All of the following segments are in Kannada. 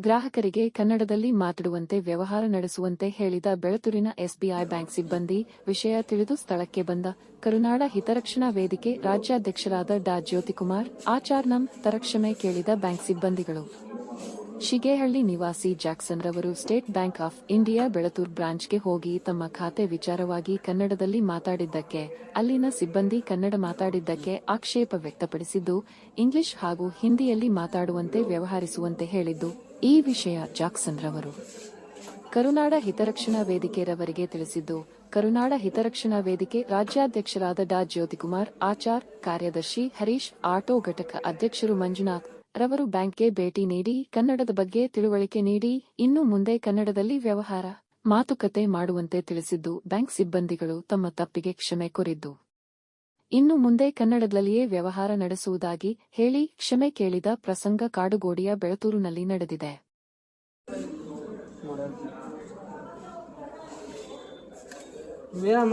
ಗ್ರಾಹಕರಿಗೆ ಕನ್ನಡದಲ್ಲಿ ಮಾತನಾಡುವಂತೆ ವ್ಯವಹಾರ ನಡೆಸುವಂತೆ ಹೇಳಿದ ಬೆಳತೂರಿನ ಎಸ್ಬಿಐ ಬ್ಯಾಂಕ್ ಸಿಬ್ಬಂದಿ ವಿಷಯ ತಿಳಿದು ಸ್ಥಳಕ್ಕೆ ಬಂದ ಕರುನಾಡ ಹಿತರಕ್ಷಣಾ ವೇದಿಕೆ ರಾಜ್ಯಾಧ್ಯಕ್ಷರಾದ ಡಾ ಜ್ಯೋತಿಕುಮಾರ್ ಆಚಾರ್ನಂ ತರಕ್ಷಮೆ ಕೇಳಿದ ಬ್ಯಾಂಕ್ ಸಿಬ್ಬಂದಿಗಳು. ಶಿಗೇಹಳ್ಳಿ ನಿವಾಸಿ ಜಾಕ್ಸನ್ ರವರು ಸ್ಟೇಟ್ ಬ್ಯಾಂಕ್ ಆಫ್ ಇಂಡಿಯಾ ಬೆಳತೂರ್ ಬ್ರಾಂಚ್ಗೆ ಹೋಗಿ ತಮ್ಮ ಖಾತೆ ವಿಚಾರವಾಗಿ ಕನ್ನಡದಲ್ಲಿ ಮಾತಾಡಿದ್ದಕ್ಕೆ ಅಲ್ಲಿನ ಸಿಬ್ಬಂದಿ ಕನ್ನಡ ಮಾತಾಡಿದ್ದಕ್ಕೆ ಆಕ್ಷೇಪ ವ್ಯಕ್ತಪಡಿಸಿದ್ದು, ಇಂಗ್ಲಿಷ್ ಹಾಗೂ ಹಿಂದಿಯಲ್ಲಿ ಮಾತಾಡುವಂತೆ ವ್ಯವಹರಿಸುವಂತೆ ಹೇಳಿದ್ದು. ಈ ವಿಷಯ ಜಾಕ್ಸನ್ ರವರು ಕರುನಾಡ ಹಿತರಕ್ಷಣಾ ವೇದಿಕೆ ರವರಿಗೆ ತಿಳಿಸಿದ್ದು, ಕರುನಾಡ ಹಿತರಕ್ಷಣಾ ವೇದಿಕೆ ರಾಜ್ಯಾಧ್ಯಕ್ಷರಾದ ಡಾ ಜ್ಯೋತಿಕುಮಾರ್ ಆಚಾರ್, ಕಾರ್ಯದರ್ಶಿ ಹರೀಶ್, ಆಟೋ ಘಟಕ ಅಧ್ಯಕ್ಷರು ಮಂಜುನಾಥ್ ರವರು ಬ್ಯಾಂಕ್ಗೆ ಭೇಟಿ ನೀಡಿ ಕನ್ನಡದ ಬಗ್ಗೆ ತಿಳುವಳಿಕೆ ನೀಡಿ ಇನ್ನು ಮುಂದೆ ಕನ್ನಡದಲ್ಲಿ ವ್ಯವಹಾರ ಮಾತುಕತೆ ಮಾಡುವಂತೆ ತಿಳಿಸಿದ್ದು, ಬ್ಯಾಂಕ್ ಸಿಬ್ಬಂದಿಗಳು ತಮ್ಮ ತಪ್ಪಿಗೆ ಕ್ಷಮೆ ಕೋರಿದ್ದು, ಇನ್ನು ಮುಂದೆ ಕನ್ನಡದಲ್ಲಿಯೇ ವ್ಯವಹಾರ ನಡೆಸುವುದಾಗಿ ಹೇಳಿ ಕ್ಷಮೆ ಕೇಳಿದ ಪ್ರಸಂಗ ಕಾಡುಗೋಡಿಯ ಬೆಳತೂರಿನಲ್ಲಿ ನಡೆದಿದೆ.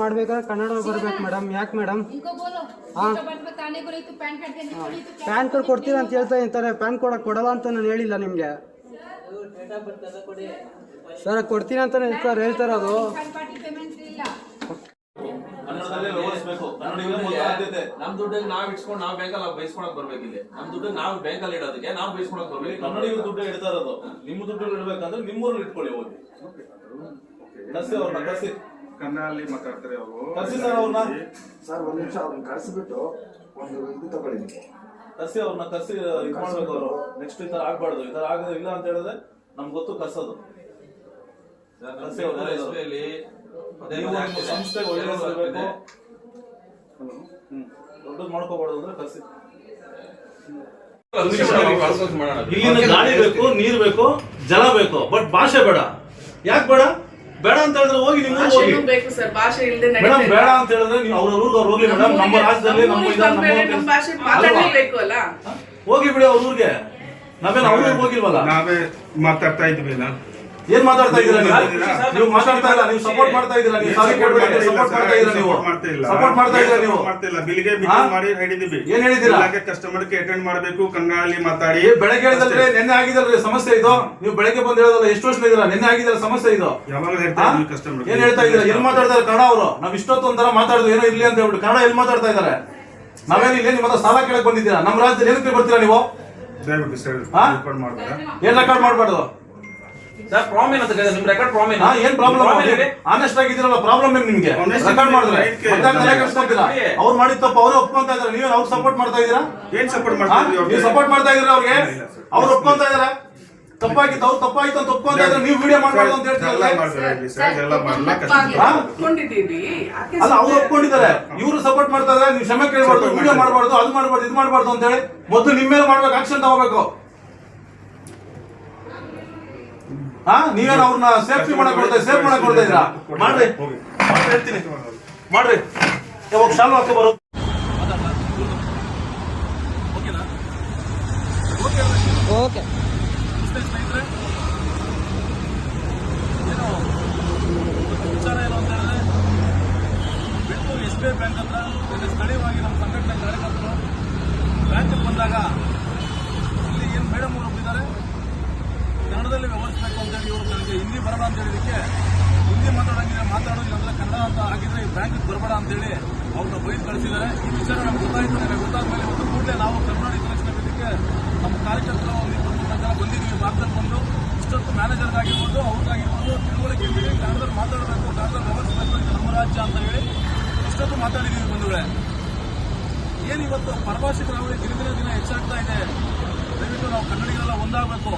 ಮಾಡ್ಬೇಕಾದ್ರೆ ಕನ್ನಡ ಬರ್ಬೇಕು ಮೇಡಮ್. ಯಾಕೆ ಮೇಡಮ್? ಪ್ಯಾನ್ ಕಾರ್ಡ್ ಕೊಡ್ತೀರಾ ಅಂತ ಹೇಳ್ತಾ ಇರ್ತಾರೆ. ಪ್ಯಾನ್ ಕಾರ್ಡ್ ಕೊಡಲ್ಲ ಅಂತ ನಾನು ಹೇಳಿಲ್ಲ ನಿಮ್ಗೆ ಸರ್. ಕೊಡ್ತೀನಿ ಅಂತ ಸರ್ ಹೇಳ್ತಾರೆ. ಅದು ನಮ್ ದುಡ್ಡಿಗೆ ನಾವ್ ಇಟ್ಕೊಂಡು ನಾವ್ ಬ್ಯಾಂಕಲ್ಲಿ ಬೈಸ್ಕೊಳಕ್ ಬರ್ಬೇಕಿಲ್ಲ. ನಮ್ ದುಡ್ಡಿಗೆ ನಾವ್ ಬ್ಯಾಂಕಲ್ಲಿ ಇಡೋದಕ್ಕೆ ನಾವ್ ಬೈಸ್ಕೊಳಕ್ ಬರ್ಬೇಕು. ಕನ್ನಡಿಗರ ದುಡ್ಡು ಇಡ್ತಾ ಇರೋದು. ನಿಮ್ಮ ದುಡ್ಡು ಇಡ್ಬೇಕಂದ್ರೆ ನಿಮ್ಮೂರಲ್ಲಿ ಇಟ್ಕೊಳ್ಳಿ. ಹೋಗಿ ಕರ್ಸಿ ಅವ್ರನ್ನ, ಕರ್ಸಿ ಕನ್ನಡಲ್ಲಿ ಮಾತಾಡ್ತಾರೆ ಅವರು. ಕರ್ಸಿ ಸರ್ ಅವ್ರನ್ನ. ಸರ್ ಒಂದ್ ನಿಮಿಷ ಅವ್ರನ್ನ ಕರ್ಸಿಬಿಟ್ಟು ಒಂದು ಇದು ತಗೊಳ್ಳಿ. ಕರ್ಸಿ ಅವ್ರನ್ನ, ಕರ್ಸಿ ಇದು ಮಾಡ್ಬೇಕು ಅವರು. ನೆಕ್ಸ್ಟ್ ಈ ತರ ಆಗ್ಬಾರ್ದು. ಈ ತರ ಆಗದ ಇಲ್ಲ ಅಂತ ಹೇಳಿದ್ರೆ ನಮ್ಗೆ ಗೊತ್ತು ಕರ್ಸೋದು. ಕರ್ಸಿ ಸಂಸ್ಥೆಗೆ ಒಳ್ಳೆಯದಾಗಬೇಕು. ದೊಡ್ಡದು ಮಾಡ್ಕೋಬಾರ್ದು ಅಂದ್ರೆ ಕರ್ಸಿ. ಇಲ್ಲಿನ ಗಾಳಿ ಬೇಕು, ನೀರ್ ಬೇಕು, ಜಲ ಬೇಕು, ಬಟ್ ಭಾಷೆ ಬೇಡ. ಯಾಕೆ ಬೇಡ? ಬೇಡ ಅಂತ ಹೇಳಿದ್ರೆ ಹೋಗಿ ನೀವು ಹೋಗಿ ಮೇಡಮ್. ಬೇಡ ಅಂತ ಹೇಳಿದ್ರೆ ನೀವು ಅವ್ರ ಊರಿಗೆ ಅವ್ರು ಹೋಗಿ ಮೇಡಮ್. ನಮ್ಮ ರಾಜ್ಯದಲ್ಲಿ ಹೋಗಿ ಬಿಡಿ ಅವ್ರ ಊರಿಗೆ. ನಾವೇನು ಅವ್ರ ಊರಿಗೆ ಹೋಗಿಲ್ವಲ್ಲ. ನಾವೇ ಮಾತಾಡ್ತಾ ಇದ್ವಿ. ಏನ್ ಮಾತಾಡ್ತಾ ಇದ್ದೀರಾ ನೀವು? ಮಾತಾಡ್ತಾ ಇಲ್ಲ. ನೀವು ಸಪೋರ್ಟ್ ಮಾಡ್ತಾ ಇದ್ದೀರಾ. ನೀವು ಸಪೋರ್ಟ್ ಮಾಡ್ತಾ ಇದ್ದೀರಾ. ನೀವು ಸಪೋರ್ಟ್ ಮಾಡ್ತಾ ಇದ್ದೀರಾ. ನೀವು ಮಾಡ್ತಿಲ್ಲ. ಬಿಲ್ಗೆ ಮೀಟಿಂಗ್ ಮಾಡಿ ಹೇಳಿದೀವಿ. ಏನ್ ಹೇಳಿದ್ದೀರಾ? ಕಸ್ಟಮರ್ ಗೆ ಅಟೆಂಡ್ ಮಾಡಬೇಕು, ಕನ್ನಡಲ್ಲಿ ಮಾತಾಡಿ. ಬೆಳಗ್ಗೆ ಹೇಳಿದ್ರೆ ನಿನ್ನೆ ಆಗಿದಲ್ರಿ ಸಮಸ್ಯೆ ಇದು. ನೀವು ಬೆಳಗ್ಗೆ ಬಂದು ಹೇಳೋದಲ್ಲ. ಎಷ್ಟು ವರ್ಷ ಇದ್ದೀರಾ? ನಿನ್ನೆ ಆಗಿದಲ್ಲ ಸಮಸ್ಯೆ ಇದು. ಯಾವಾಗ ಹೇಳ್ತಾ ಇದ್ದೀವಿ ಕಸ್ಟಮರ್? ಏನ್ ಹೇಳ್ತಾ ಇದ್ದೀರಾ? ಎಲ್ಲಿ ಮಾತಾಡ್ತಾರೆ ಕನ್ನಡ ಅವರು? ನಾವ್ ಇಷ್ಟೊತ್ತು ಒಂಥರ ಮಾತಾಡುದು ಏನೋ ಇರ್ಲಿ ಅಂತ ಹೇಳ್ಬಿಟ್ಟು ಕನ್ನಡ ಎಲ್ಲಿ ಮಾತಾಡ್ತಾ ಇದಾರೆ? ನಾವೇನು ಇಲ್ಲಿ ನಿಮ್ಮ ಹತ್ರ ಸಾಲ ಕೇಳಕ್ ಬಂದಿದ್ದೀರಾ? ನಮ್ಮ ರಾಜ್ಯದಲ್ಲಿ ಏನಕ್ಕೆ ಬರ್ತೀರಾ ನೀವು? ದಯವಿಟ್ಟು ಸರ್ ರೆಕಾರ್ಡ್ ಮಾಡ್ಬೇಡ. ಏನ್ ರೆಕಾರ್ಡ್ ಮಾಡ್ಬಾರ್ದು ಸರ್. ಪ್ರಾಬ್ಲಮ್ ಅಂತ ಕೇಳಿದ್ರೆ ನಿಮ್ ರೆಕಾರ್ಡ್ ಪ್ರಾಬ್ಲಮ್ ಏನ್ ಪ್ರಾಬ್ಲಮ್? ಆನೆಸ್ಟ್ ಆಗಿದ್ದೀರಲ್ಲ. ಪ್ರಾಬ್ಲಮ್ ಏನ್ ನಿಮ್ಗೆ? ರೆಕಾರ್ಡ್ ಮಾಡಿದ್ರೆ ಅವ್ರು ಮಾಡಿದ ತಪ್ಪು ಅವ್ರು ಒಪ್ಕೊಂತ ಇದಾರೆ. ನೀವು ಅವ್ರು ಸಪೋರ್ಟ್ ಮಾಡ್ತಾ ಇದೀರಾ? ಏನ್ ಸಪೋರ್ಟ್ ಮಾಡ್ತಾ ಇದ್ದೀರಾ? ನೀವು ಸಪೋರ್ಟ್ ಮಾಡ್ತಾ ಇದೀರಾ ಅವ್ರಿಗೆ? ಅವ್ರು ಒಪ್ಕೊಂತ ಇದಾರೆ. ತಪ್ಪಾಗಿತ್ತು, ಅವ್ರು ತಪ್ಪಾಗಿತ್ತು ಅಂತ ಒಪ್ಕೊಂತ ಇದ್ರೆ ನೀವು ವಿಡಿಯೋ ಮಾಡಬಾರ್ದು ಅಂತ ಹೇಳ್ತೀರಲ್ಲ. ಅಲ್ಲ, ಅವ್ರು ಒಪ್ಕೊಂಡಿದ್ದಾರೆ. ಇವ್ರು ಸಪೋರ್ಟ್ ಮಾಡ್ತಾ ಇದಾರೆ. ನೀವು ಕ್ಷಮೆ ಕೇಳಬಾರ್ದು, ವಿಡಿಯೋ ಮಾಡಬಾರ್ದು, ಅದು ಮಾಡಬಾರ್ದು, ಇದು ಮಾಡಬಾರ್ದು ಅಂತ ಹೇಳಿ ಮೊದಲು ನಿಮ್ಮ ಮೇಲೆ ಮಾಡ್ಬೇಕು, ಆಕ್ಷನ್ ತಗೋಬೇಕು. ನೀವೇನು ಅವ್ರನ್ನ ಸೇಫ್ಟಿ ಮಾಡಕ್ ಕೊಡ್ತಾ ಇದ್ದೀರಾ? ಮಾಡ್ರಿ, ಹೇಳ್ತೀನಿ ಮಾಡ್ರಿ. ಯಾವಾಗ ಶಾಲು ಹಾಕೋ ಬರೋದು ಓಕೆ ಸ್ನೇಹಿತರೆ. ಏನು ವಿಚಾರ ಏನು ಅಂತ ಹೇಳಿದ್ರೆ, ಬೆಳತೂರು ಎಸ್ಬಿಐ ಬ್ಯಾಂಕ್ ಹತ್ರ ಇಲ್ಲಿ ಸ್ಥಳೀಯವಾಗಿ ನಮ್ಮ ಸಂಘಟನೆ ಕಾರ್ಯಕರ್ತರು ಬ್ಯಾಂಕ್ಗೆ ಬಂದಾಗ ಇಲ್ಲಿ ಏನು ಮೇಡಮ್ ಅವರು ಒಪ್ಪಿದ್ದಾರೆ ಕನ್ನಡದಲ್ಲಿ ವ್ಯವಹರಿಸಬೇಕು ಅಂತೇಳಿ. ಇವರು ನನಗೆ ಹಿಂದಿ ಬರೋಣ ಅಂತ ಹೇಳಿದಕ್ಕೆ ಹಿಂದಿ ಮಾತಾಡೋದಿಲ್ಲ ಅಂದ್ರೆ ಕನ್ನಡ ಅಂತ ಆಗಿದ್ರೆ ಈ ಬ್ಯಾಂಕಿಗೆ ಬರಬೇಡ ಅಂತೇಳಿ ಅವ್ರನ್ನ ಬೈದು ಕಳಿಸಿದ್ದಾರೆ. ಈ ವಿಚಾರ ನಮ್ಗೆ ಗೊತ್ತಾಯಿತು. ನನಗೆ ಗೊತ್ತಾದ ಮೇಲೆ ಒಂದು ಕೂಡಲೇ ನಾವು ಕರ್ನಾಟಕ ಹಿತರಕ್ಷಣಾ ವೇದಿಕೆ ನಮ್ಮ ಕಾರ್ಯಕರ್ತರು ಒಂದು 23 ಜನ ಬಂದಿದ್ದೀವಿ. ಭಾರತದಲ್ಲಿ ಬಂದು ಇಷ್ಟೊತ್ತು ಮ್ಯಾನೇಜರ್ಗಾಗಿರ್ಬೋದು, ಅವ್ರಿಗಾಗಿರ್ಬೋದು ತಿಳುವಳಿಕೆ ನೀಡಿ ಕನ್ನಡದಲ್ಲಿ ಮಾತಾಡಬೇಕು, ಕನ್ನಡದಲ್ಲಿ ವ್ಯವಹರಿಸಬೇಕು, ಇದು ನಮ್ಮ ರಾಜ್ಯ ಅಂತ ಹೇಳಿ ಇಷ್ಟೊತ್ತು ಮಾತಾಡಿದ್ದೀವಿ ಬಂಧುಗಳೇ. ಏನು ಇವತ್ತು ಪರಭಾಷಿಕರ ಅವಳಿ ದಿನ ಹೆಚ್ಚಾಗ್ತಾ ಇದೆ. ದಯವಿಟ್ಟು ನಾವು ಕನ್ನಡಿಗರೆಲ್ಲ ಒಂದಾಗಬೇಕು.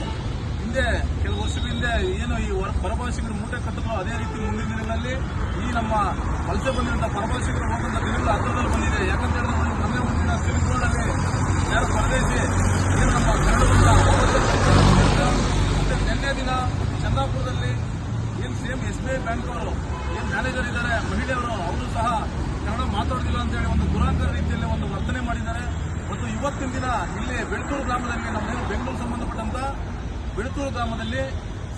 ಹಿಂದೆ ಕೆಲವು ವರ್ಷಗಳ ಹಿಂದೆ ಏನು ಈ ಪರಭಾಷಿಕರು ಮೂಟೆ ಕಟ್ಟಿದ್ರು, ಅದೇ ರೀತಿ ಮುಂದಿನ ದಿನಗಳಲ್ಲಿ ಈ ನಮ್ಮ ವಲಸೆ ಬಂದಿರುವಂತಹ ಪರಭಾಷಿಕರು ಹೋಗುವಂಥ ದಿನಗಳು ಹತ್ತಿರದಲ್ಲಿ ಬಂದಿದೆ. ಯಾಕಂತ ಹೇಳಿದ್ರೆ ಮೊನ್ನೆ ಮುಂದಿನ ಸಿವಿಲ್ ರೋಡಲ್ಲಿ ಯಾರು ಪರದೇಶಿ ಏನು ನಮ್ಮ ಕನ್ನಡದಿಂದ ಮತ್ತೆ ನಿನ್ನೆ ದಿನ ಚಂದ್ರಾಪುರದಲ್ಲಿ ಏನು ಸೇಮ್ ಎಸ್ಬಿಐ ಬ್ಯಾಂಕ್ ಅವರು ಏನು ಮ್ಯಾನೇಜರ್ ಇದ್ದಾರೆ ಮಹಿಳೆಯವರು, ಅವರು ಸಹ ಕನ್ನಡ ಮಾತಾಡೋದಿಲ್ಲ ಅಂತ ಹೇಳಿ ಒಂದು ದುರಾಂಕರ ರೀತಿಯಲ್ಲಿ ಒಂದು ವರ್ತನೆ ಮಾಡಿದ್ದಾರೆ. ಮತ್ತು ಇವತ್ತಿನ ದಿನ ಇಲ್ಲಿ ಬೆಳತೂರು ಗ್ರಾಮದಲ್ಲಿ ನಮ್ಮೇನು ಬೆಂಗಳೂರು ಸಂಬಂಧಪಟ್ಟಂತ ಬೆಳತೂರು ಗ್ರಾಮದಲ್ಲಿ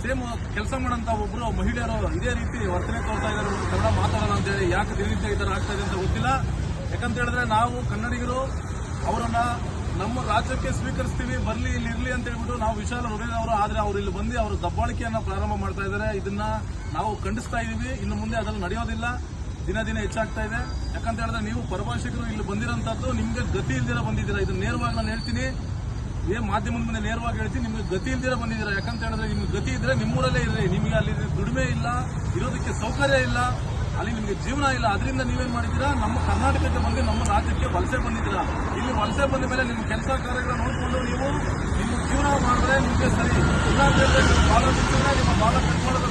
ಸೇಮ್ ಕೆಲಸ ಮಾಡೋಂಥ ಒಬ್ಬರು ಮಹಿಳೆಯರು ಇದೇ ರೀತಿ ವರ್ತನೆ ತೋರ್ತಾ ಇದ್ದಾರೆ. ಕನ್ನಡ ಮಾತಾಡೋಣ ಅಂತ ಹೇಳಿ. ಯಾಕೆ ದಿನನಿತ್ಯ ಈ ಥರ ಆಗ್ತಾ ಇದೆ ಅಂತ ಗೊತ್ತಿಲ್ಲ. ಯಾಕಂತ ಹೇಳಿದ್ರೆ ನಾವು ಕನ್ನಡಿಗರು ಅವರನ್ನ ನಮ್ಮ ರಾಜ್ಯಕ್ಕೆ ಸ್ವೀಕರಿಸ್ತೀವಿ, ಬರ್ಲಿ ಇಲ್ಲಿ ಇರ್ಲಿ ಅಂತ ಹೇಳ್ಬಿಟ್ಟು ನಾವು ವಿಶಾಲ ಹೃದಯದವರು. ಆದ್ರೆ ಅವ್ರು ಇಲ್ಲಿ ಬಂದು ಅವರು ದಬ್ಬಾಳಿಕೆಯನ್ನ ಪ್ರಾರಂಭ ಮಾಡ್ತಾ ಇದ್ದಾರೆ. ಇದನ್ನ ನಾವು ಖಂಡಿಸ್ತಾ ಇದೀವಿ. ಇನ್ನು ಮುಂದೆ ಅದನ್ನು ನಡೆಯೋದಿಲ್ಲ. ದಿನ ದಿನ ಹೆಚ್ಚಾಗ್ತಾ ಇದೆ. ಯಾಕಂತ ಹೇಳಿದ್ರೆ ನೀವು ಪರಭಾಷಿಕರು ಇಲ್ಲಿ ಬಂದಿರೋಂಥದ್ದು ನಿಮ್ಗೆ ಗತಿ ಇಲ್ದಿರ ಬಂದಿದ್ದೀರಾ. ಇದನ್ನ ನೇರವಾಗಿ ನಾನು ಹೇಳ್ತೀನಿ, ಮಾಧ್ಯಮದ ಮುಂದೆ ನೇರವಾಗಿ ಹೇಳ್ತೀನಿ, ನಿಮ್ಗೆ ಗತಿ ಇಲ್ದಿರ ಬಂದಿದ್ದೀರಾ. ಯಾಕಂತ ಹೇಳಿದ್ರೆ ನಿಮ್ಗೆ ಗತಿ ಇದ್ರೆ ನಿಮ್ಮೂರಲ್ಲೇ ಇರ್ರಿ. ನಿಮಗೆ ಅಲ್ಲಿ ದುಡಿಮೆ ಇಲ್ಲ, ಇರೋದಕ್ಕೆ ಸೌಕರ್ಯ ಇಲ್ಲ, ಅಲ್ಲಿ ನಿಮಗೆ ಜೀವನ ಇಲ್ಲ. ಅದರಿಂದ ನೀವೇನ್ ಮಾಡಿದ್ದೀರಾ, ನಮ್ಮ ಕರ್ನಾಟಕಕ್ಕೆ ಬಂದು ನಮ್ಮ ರಾಜ್ಯಕ್ಕೆ ವಲಸೆ ಬಂದಿದ್ದೀರಾ. ಇಲ್ಲಿ ವಲಸೆ ಬಂದ ಮೇಲೆ ನಿಮ್ಮ ಕೆಲಸ ಕಾರ್ಯಗಳನ್ನ ನೋಡಿಕೊಂಡು ನೀವು ನಿಮ್ಮ ಜೀವನ ಮಾಡಿದ್ರೆ ನಿಮಗೆ ಸರಿ. ಇಲ್ಲ ಅಂತ ಹೇಳಿದ್ರೆ ನಿಮ್ಮ ಬಾಲ ಬಿಟ್ಟಿದ್ರೆ ನಿಮ್ಮ ಬಾಲ ಕಟ್ಕೊಳ್ಳೋದು